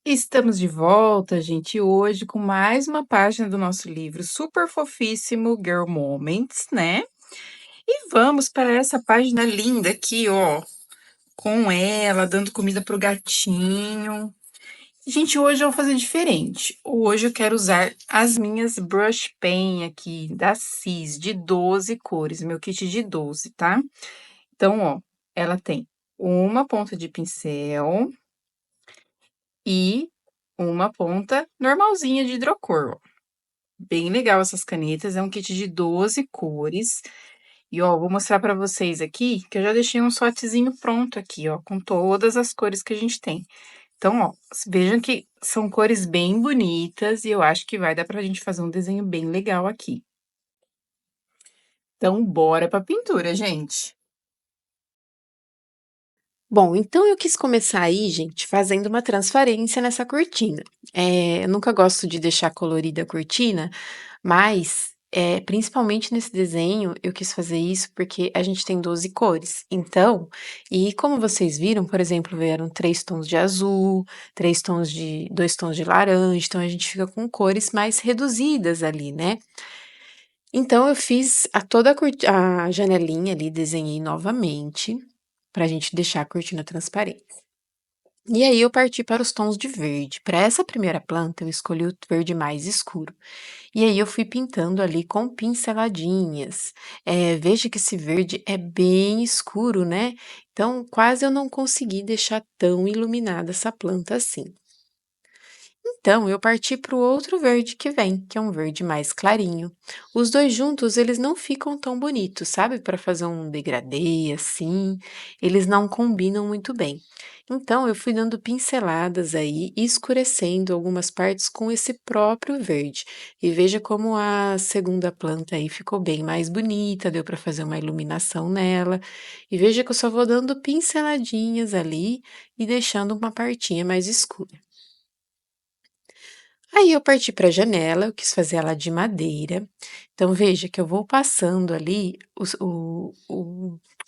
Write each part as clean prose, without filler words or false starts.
Estamos de volta, gente, hoje com mais uma página do nosso livro super fofíssimo Girl Moments, né? E vamos para essa página linda aqui, ó, com ela dando comida pro gatinho. Gente, hoje eu vou fazer diferente. Hoje eu quero usar as minhas brush pen aqui da Cis de 12 cores, meu kit de 12, tá? Então, ó, ela tem uma ponta de pincel e uma ponta normalzinha de hidrocor, ó. Bem legal essas canetas, é um kit de 12 cores. E, ó, vou mostrar pra vocês aqui, que eu já deixei um swatchzinho pronto aqui, ó, com todas as cores que a gente tem. Então, ó, vejam que são cores bem bonitas e eu acho que vai dar pra gente fazer um desenho bem legal aqui. Então, bora pra pintura, gente. Bom, então eu quis começar aí, gente, fazendo uma transparência nessa cortina. Eu nunca gosto de deixar colorida a cortina, mas principalmente nesse desenho eu quis fazer isso porque a gente tem 12 cores. Então, e como vocês viram, por exemplo, vieram 3 tons de azul, 2 tons de laranja, então a gente fica com cores mais reduzidas ali, né? Então eu fiz a janelinha ali, desenhei novamente para a gente deixar a cortina transparente. E aí eu parti para os tons de verde. Para essa primeira planta, eu escolhi o verde mais escuro. E aí eu fui pintando ali com pinceladinhas. Veja que esse verde é bem escuro, né? Então quase eu não consegui deixar tão iluminada essa planta assim. Então, eu parti para o outro verde que vem, que é um verde mais clarinho. Os dois juntos, eles não ficam tão bonitos, sabe? Para fazer um degradê assim, eles não combinam muito bem. Então, eu fui dando pinceladas aí, e escurecendo algumas partes com esse próprio verde. E veja como a segunda planta aí ficou bem mais bonita, deu para fazer uma iluminação nela. E veja que eu só vou dando pinceladinhas ali e deixando uma partinha mais escura. Aí eu parti para a janela, eu quis fazer ela de madeira. Então veja que eu vou passando ali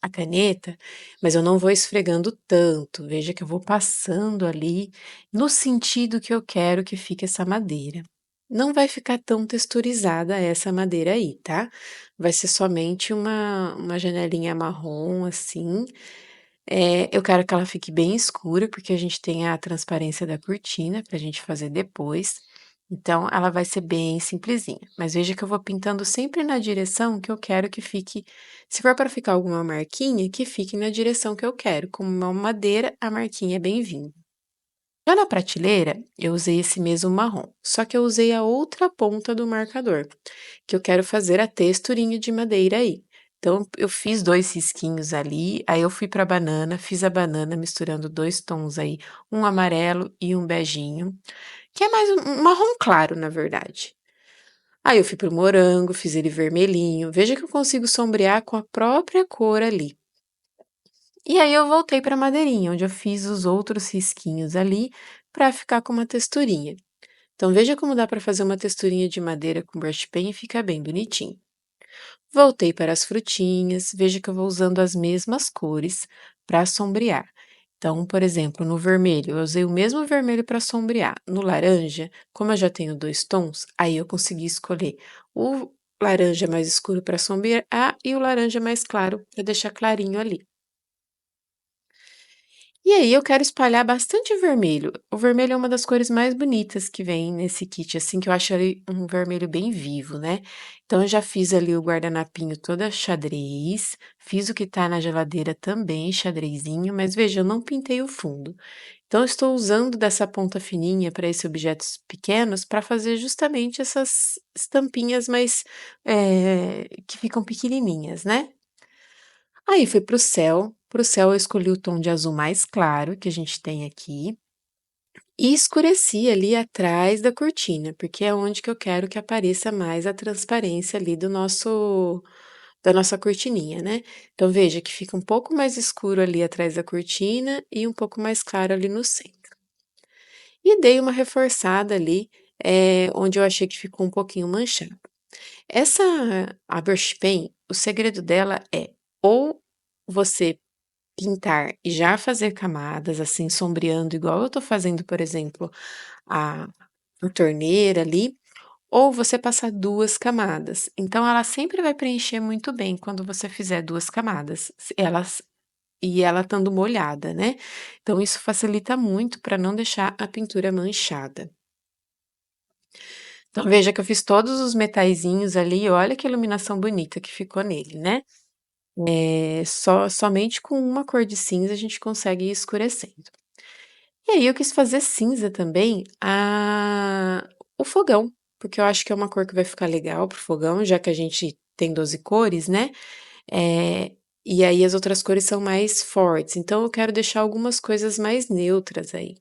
a caneta, mas eu não vou esfregando tanto. Veja que eu vou passando ali no sentido que eu quero que fique essa madeira. Não vai ficar tão texturizada essa madeira aí, tá? Vai ser somente uma janelinha marrom assim. Eu quero que ela fique bem escura, porque a gente tem a transparência da cortina para a gente fazer depois. Então, ela vai ser bem simplesinha. Mas veja que eu vou pintando sempre na direção que eu quero que fique. Se for para ficar alguma marquinha, que fique na direção que eu quero. Como uma madeira, a marquinha é bem-vinda. Já na prateleira, eu usei esse mesmo marrom, só que eu usei a outra ponta do marcador, que eu quero fazer a texturinha de madeira aí. Então, eu fiz 2 risquinhos ali, aí eu fui para a banana, fiz a banana misturando 2 tons aí, um amarelo e um beijinho, que é mais um marrom claro, na verdade. Aí eu fui pro morango, fiz ele vermelhinho. Veja que eu consigo sombrear com a própria cor ali. E aí eu voltei para a madeirinha, onde eu fiz os outros risquinhos ali para ficar com uma texturinha. Então veja como dá para fazer uma texturinha de madeira com brush pen e fica bem bonitinho. Voltei para as frutinhas, veja que eu vou usando as mesmas cores para sombrear. Então, por exemplo, no vermelho, eu usei o mesmo vermelho para sombrear. No laranja, como eu já tenho 2 tons, aí eu consegui escolher o laranja mais escuro para sombrear e o laranja mais claro para deixar clarinho ali. E aí eu quero espalhar bastante vermelho. O vermelho é uma das cores mais bonitas que vem nesse kit, assim, que eu acho ele um vermelho bem vivo, né? Então eu já fiz ali o guardanapinho toda xadrez, fiz o que tá na geladeira também xadrezinho, mas veja, eu não pintei o fundo. Então eu estou usando dessa ponta fininha para esses objetos pequenos para fazer justamente essas estampinhas mais que ficam pequenininhas, né? Aí foi para o céu eu escolhi o tom de azul mais claro que a gente tem aqui, e escureci ali atrás da cortina, porque é onde que eu quero que apareça mais a transparência ali do nosso da nossa cortininha, né. Então veja que fica um pouco mais escuro ali atrás da cortina e um pouco mais claro ali no centro. E dei uma reforçada ali, onde eu achei que ficou um pouquinho manchado. A brush pen, o segredo dela é ou você pintar e já fazer camadas, assim, sombreando, igual eu tô fazendo, por exemplo, a a torneira ali, ou você passar 2 camadas. Então ela sempre vai preencher muito bem quando você fizer 2 camadas, se elas e ela estando molhada, né. Então isso facilita muito para não deixar a pintura manchada. Então veja que eu fiz todos os metaizinhos ali, olha que iluminação bonita que ficou nele, né. Somente com uma cor de cinza a gente consegue ir escurecendo. E aí eu quis fazer cinza também o fogão, porque eu acho que é uma cor que vai ficar legal para o fogão, já que a gente tem 12 cores, né, e aí as outras cores são mais fortes, então eu quero deixar algumas coisas mais neutras aí.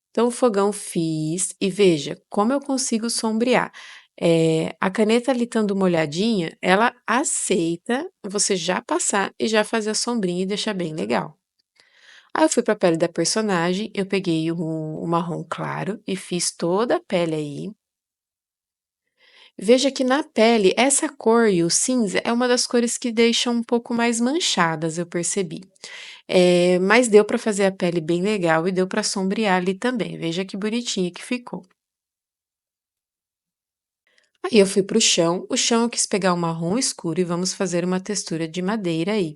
Então o fogão fiz e veja como eu consigo sombrear. A caneta ali estando molhadinha, ela aceita você já passar e já fazer a sombrinha e deixar bem legal. Aí eu fui para a pele da personagem, eu peguei o marrom claro e fiz toda a pele aí. Veja que na pele, essa cor e o cinza é uma das cores que deixam um pouco mais manchadas, eu percebi. Mas deu para fazer a pele bem legal e deu para sombrear ali também. Veja que bonitinho que ficou. Aí eu fui para o chão eu quis pegar um marrom escuro e vamos fazer uma textura de madeira aí.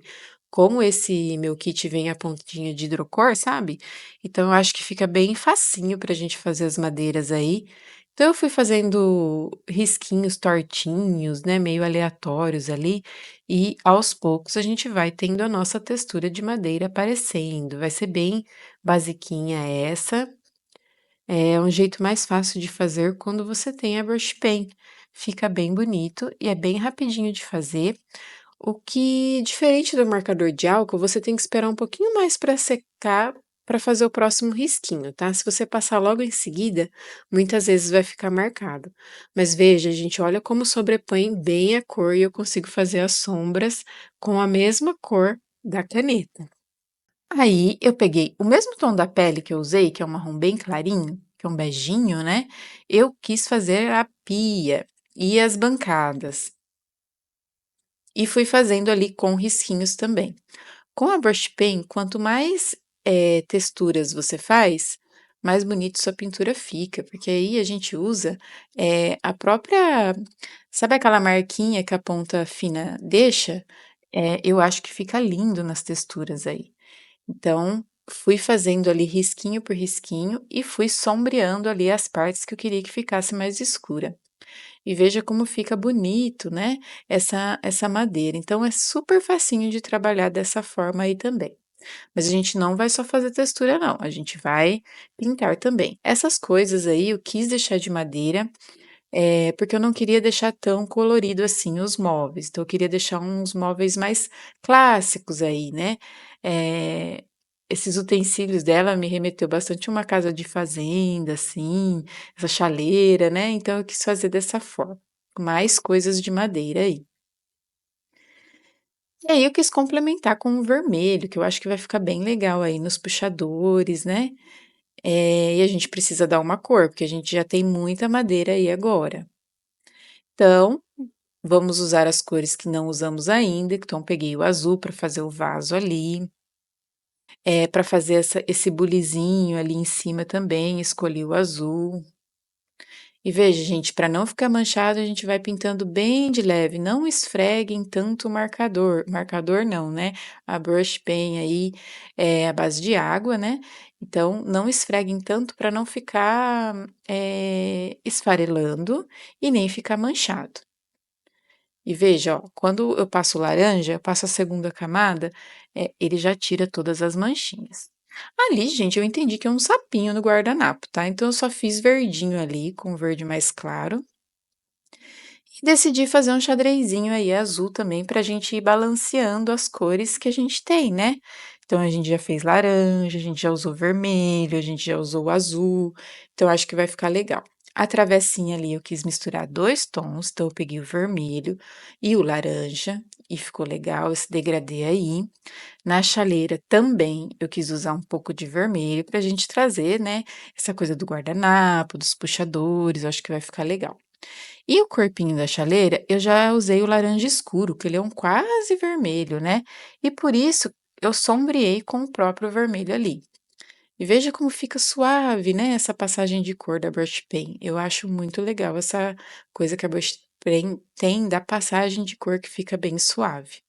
Como esse meu kit vem a pontinha de hidrocor, sabe? Então eu acho que fica bem facinho para a gente fazer as madeiras aí. Então eu fui fazendo risquinhos tortinhos, né, meio aleatórios ali, e aos poucos a gente vai tendo a nossa textura de madeira aparecendo. Vai ser bem basiquinha essa, é um jeito mais fácil de fazer quando você tem a brush pen. Fica bem bonito e é bem rapidinho de fazer. O que, diferente do marcador de álcool, você tem que esperar um pouquinho mais para secar para fazer o próximo risquinho, tá? Se você passar logo em seguida, muitas vezes vai ficar marcado. Mas veja, gente, olha como sobrepõe bem a cor e eu consigo fazer as sombras com a mesma cor da caneta. Aí eu peguei o mesmo tom da pele que eu usei, que é um marrom bem clarinho, que é um beijinho, né, eu quis fazer a pia e as bancadas, e fui fazendo ali com risquinhos também. Com a brush pen, quanto mais, texturas você faz, mais bonito sua pintura fica, porque aí a gente usa, a própria sabe aquela marquinha que a ponta fina deixa? Eu acho que fica lindo nas texturas aí. Então, fui fazendo ali risquinho por risquinho e fui sombreando ali as partes que eu queria que ficasse mais escura. E veja como fica bonito, né, essa madeira. Então é super facinho de trabalhar dessa forma aí também. Mas a gente não vai só fazer textura não, a gente vai pintar também. Essas coisas aí eu quis deixar de madeira, porque eu não queria deixar tão colorido assim os móveis, então eu queria deixar uns móveis mais clássicos aí, né. Eh, Esses utensílios dela me remeteu bastante a uma casa de fazenda, assim, essa chaleira, né, então eu quis fazer dessa forma, mais coisas de madeira aí. E aí eu quis complementar com o vermelho, que eu acho que vai ficar bem legal aí nos puxadores, né, e a gente precisa dar uma cor, porque a gente já tem muita madeira aí agora. Então vamos usar as cores que não usamos ainda, então peguei o azul para fazer o vaso ali, para fazer esse bulizinho ali em cima também, escolhi o azul. E veja, gente, para não ficar manchado, a gente vai pintando bem de leve, não esfreguem tanto o marcador não, né, a brush pen aí é à base de água, né, então não esfreguem tanto para não ficar, esfarelando e nem ficar manchado. E veja, ó, quando eu passo laranja, eu passo a segunda camada, ele já tira todas as manchinhas. Ali, gente, eu entendi que é um sapinho no guardanapo, tá? Então eu só fiz verdinho ali, com verde mais claro, e decidi fazer um xadrezinho aí azul também pra gente ir balanceando as cores que a gente tem, né? Então a gente já fez laranja, a gente já usou vermelho, a gente já usou o azul, então acho que vai ficar legal. A travessinha ali eu quis misturar 2 tons, então eu peguei o vermelho e o laranja e ficou legal esse degradê aí. Na chaleira também eu quis usar um pouco de vermelho pra gente trazer, né, essa coisa do guardanapo, dos puxadores, eu acho que vai ficar legal. E o corpinho da chaleira, eu já usei o laranja escuro, que ele é um quase vermelho, né, e por isso eu sombreei com o próprio vermelho ali. E veja como fica suave, né, essa passagem de cor da Brush Pen. Eu acho muito legal essa coisa que a Brush Pen tem da passagem de cor que fica bem suave.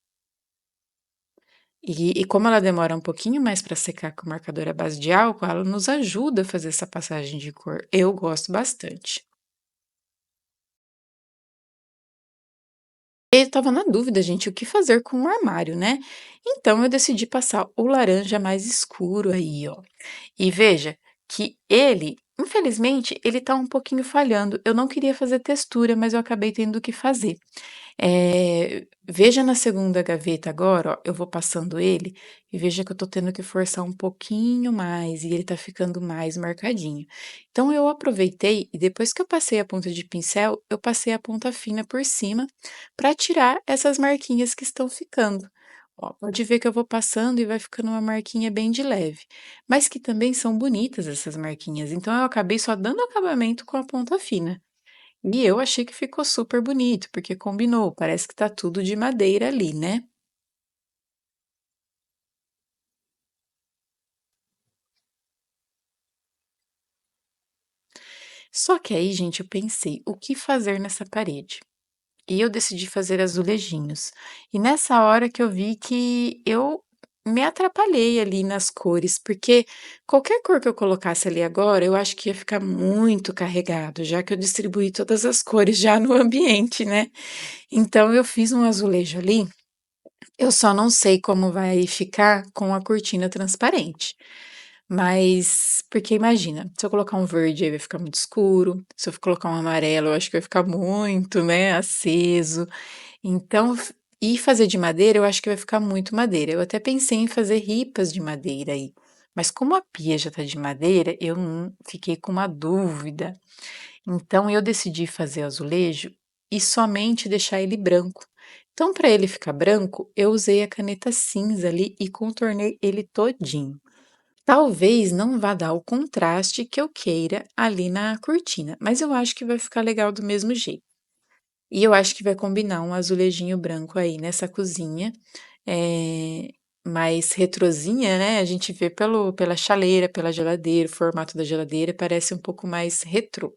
E como ela demora um pouquinho mais para secar com o marcador à base de álcool, ela nos ajuda a fazer essa passagem de cor. Eu gosto bastante. Eu estava na dúvida, gente, o que fazer com o armário, né? Então eu decidi passar o laranja mais escuro aí, ó. E veja que ele, infelizmente, ele tá um pouquinho falhando. Eu não queria fazer textura, mas eu acabei tendo que fazer. Veja na segunda gaveta agora, ó, eu vou passando ele e veja que eu tô tendo que forçar um pouquinho mais e ele tá ficando mais marcadinho. Então eu aproveitei e depois que eu passei a ponta de pincel, eu passei a ponta fina por cima para tirar essas marquinhas que estão ficando. Ó, pode ver que eu vou passando e vai ficando uma marquinha bem de leve, mas que também são bonitas essas marquinhas. Então eu acabei só dando acabamento com a ponta fina. E eu achei que ficou super bonito, porque combinou, parece que tá tudo de madeira ali, né. Só que aí, gente, eu pensei, o que fazer nessa parede? E eu decidi fazer azulejinhos. E nessa hora que eu vi que eu me atrapalhei ali nas cores, porque qualquer cor que eu colocasse ali agora, eu acho que ia ficar muito carregado, já que eu distribuí todas as cores já no ambiente, né. Então eu fiz um azulejo ali. Eu só não sei como vai ficar com a cortina transparente. Mas, porque imagina, se eu colocar um verde aí vai ficar muito escuro, se eu colocar um amarelo eu acho que vai ficar muito, né, aceso. Então, e fazer de madeira eu acho que vai ficar muito madeira. Eu até pensei em fazer ripas de madeira aí, mas como a pia já tá de madeira, eu fiquei com uma dúvida. Então eu decidi fazer azulejo e somente deixar ele branco. Então, para ele ficar branco, eu usei a caneta cinza ali e contornei ele todinho. Talvez não vá dar o contraste que eu queira ali na cortina, mas eu acho que vai ficar legal do mesmo jeito. E eu acho que vai combinar um azulejinho branco aí nessa cozinha, mais retrozinha, né? A gente vê pela chaleira, pela geladeira, o formato da geladeira parece um pouco mais retrô.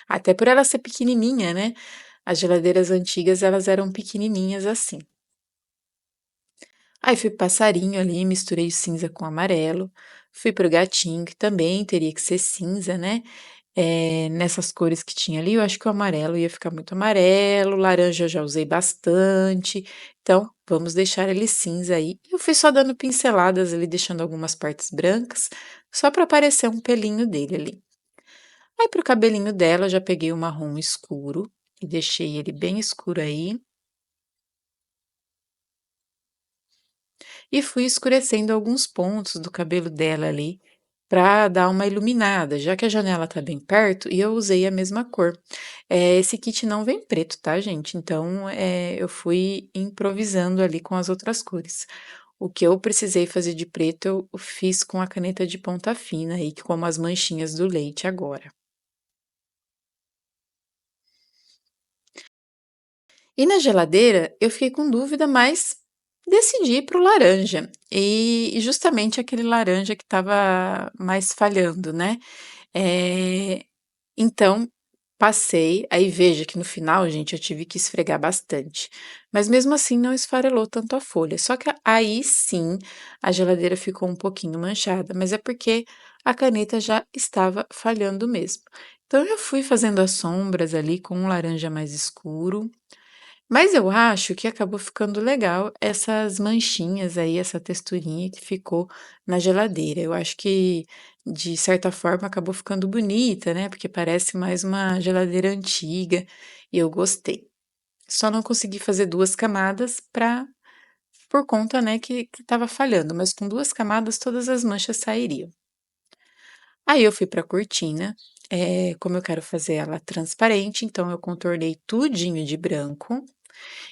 Até por ela ser pequenininha, né, as geladeiras antigas elas eram pequenininhas assim. Aí fui pro passarinho ali, misturei o cinza com amarelo, fui para o gatinho, que também teria que ser cinza, né, nessas cores que tinha ali, eu acho que o amarelo ia ficar muito amarelo, laranja eu já usei bastante, então vamos deixar ele cinza aí. Eu fui só dando pinceladas ali, deixando algumas partes brancas, só para aparecer um pelinho dele ali. Aí para o cabelinho dela, eu já peguei o marrom escuro e deixei ele bem escuro aí, e fui escurecendo alguns pontos do cabelo dela ali, para dar uma iluminada, já que a janela tá bem perto, e eu usei a mesma cor. Esse kit não vem preto, tá, gente? Então, eu fui improvisando ali com as outras cores. O que eu precisei fazer de preto, eu fiz com a caneta de ponta fina aí, como as manchinhas do leite agora. E na geladeira, eu fiquei com dúvida, mas decidi ir para o laranja. E justamente aquele laranja que estava mais falhando, né? Eh, então, passei. Aí veja que no final, gente, eu tive que esfregar bastante. Mas mesmo assim, não esfarelou tanto a folha. Só que aí sim, a geladeira ficou um pouquinho manchada, mas é porque a caneta já estava falhando mesmo. Então, eu fui fazendo as sombras ali com um laranja mais escuro, mas eu acho que acabou ficando legal essas manchinhas aí, essa texturinha que ficou na geladeira. Eu acho que, de certa forma, acabou ficando bonita, né? Porque parece mais uma geladeira antiga e eu gostei. Só não consegui fazer duas camadas por conta, né, que estava falhando, mas com duas camadas todas as manchas sairiam. Aí eu fui para a cortina, como eu quero fazer ela transparente, então eu contornei tudinho de branco.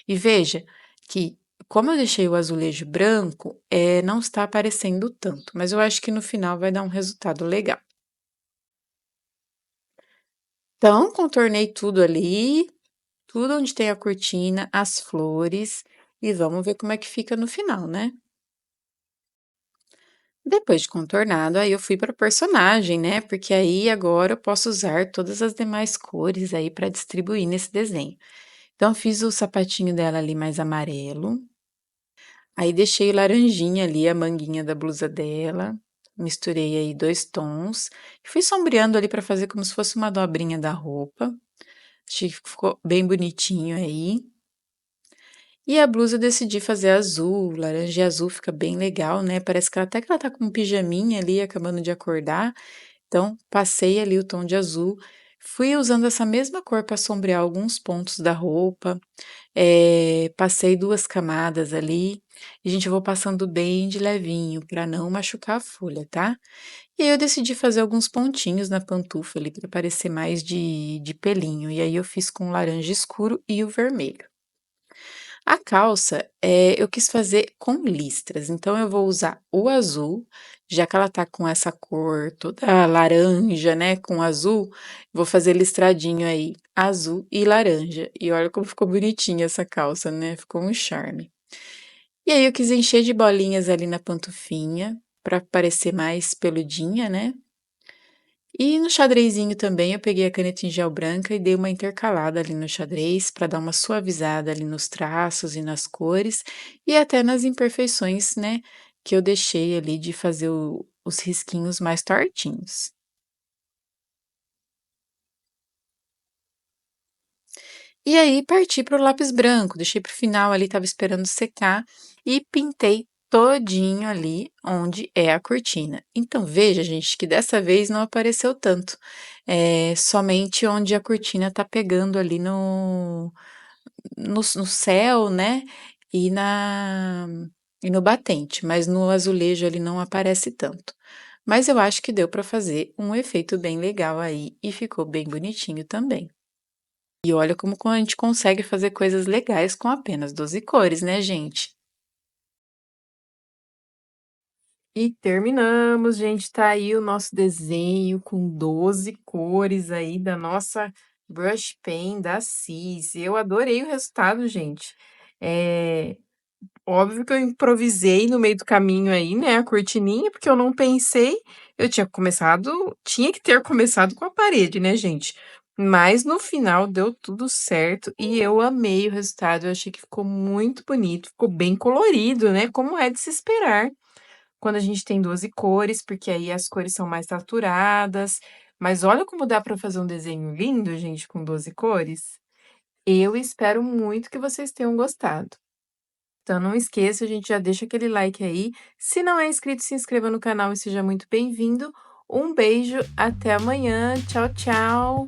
E veja que, como eu deixei o azulejo branco, não está aparecendo tanto, mas eu acho que no final vai dar um resultado legal. Então, contornei tudo ali, tudo onde tem a cortina, as flores, e vamos ver como é que fica no final, né? Depois de contornado, aí eu fui para o personagem, né, porque aí agora eu posso usar todas as demais cores aí para distribuir nesse desenho. Então fiz o sapatinho dela ali mais amarelo, aí deixei laranjinha ali a manguinha da blusa dela, misturei aí 2 tons, e fui sombreando ali para fazer como se fosse uma dobrinha da roupa. Achei que ficou bem bonitinho aí. E a blusa eu decidi fazer azul, laranja e azul fica bem legal, né, parece que até que ela tá com um pijaminha ali acabando de acordar, então passei ali o tom de azul, fui usando essa mesma cor para sombrear alguns pontos da roupa, passei 2 camadas ali, e gente, eu vou passando bem de levinho para não machucar a folha, tá. E aí eu decidi fazer alguns pontinhos na pantufa ali para parecer mais de pelinho, e aí eu fiz com o laranja escuro e o vermelho. A calça, eu quis fazer com listras, então eu vou usar o azul, já que ela tá com essa cor toda laranja, né, com azul, vou fazer listradinho aí, azul e laranja. E olha como ficou bonitinha essa calça, né, ficou um charme. E aí eu quis encher de bolinhas ali na pantufinha, pra parecer mais peludinha, né. E no xadrezinho também eu peguei a caneta em gel branca e dei uma intercalada ali no xadrez para dar uma suavizada ali nos traços e nas cores e até nas imperfeições, né, que eu deixei ali de fazer os risquinhos mais tortinhos. E aí parti para o lápis branco, deixei para o final ali, estava esperando secar e pintei todinho ali onde é a cortina. Então veja, gente, que dessa vez não apareceu tanto, somente onde a cortina tá pegando ali no céu, né, e na e no batente, mas no azulejo ali não aparece tanto. Mas eu acho que deu para fazer um efeito bem legal aí e ficou bem bonitinho também. E olha como a gente consegue fazer coisas legais com apenas 12 cores, né, gente? E terminamos, gente. Tá aí o nosso desenho com 12 cores aí da nossa brush pen da Cis. Eu adorei o resultado, gente. É óbvio que eu improvisei no meio do caminho aí, né, a cortininha, porque eu não pensei. Eu tinha que ter começado com a parede, né, gente? Mas no final deu tudo certo e eu amei o resultado. Eu achei que ficou muito bonito, ficou bem colorido, né? Como é de se esperar quando a gente tem 12 cores, porque aí as cores são mais saturadas. Mas olha como dá para fazer um desenho lindo, gente, com 12 cores. Eu espero muito que vocês tenham gostado. Então não esqueça, a gente já deixa aquele like aí. Se não é inscrito, se inscreva no canal e seja muito bem-vindo. Um beijo, até amanhã. Tchau, tchau.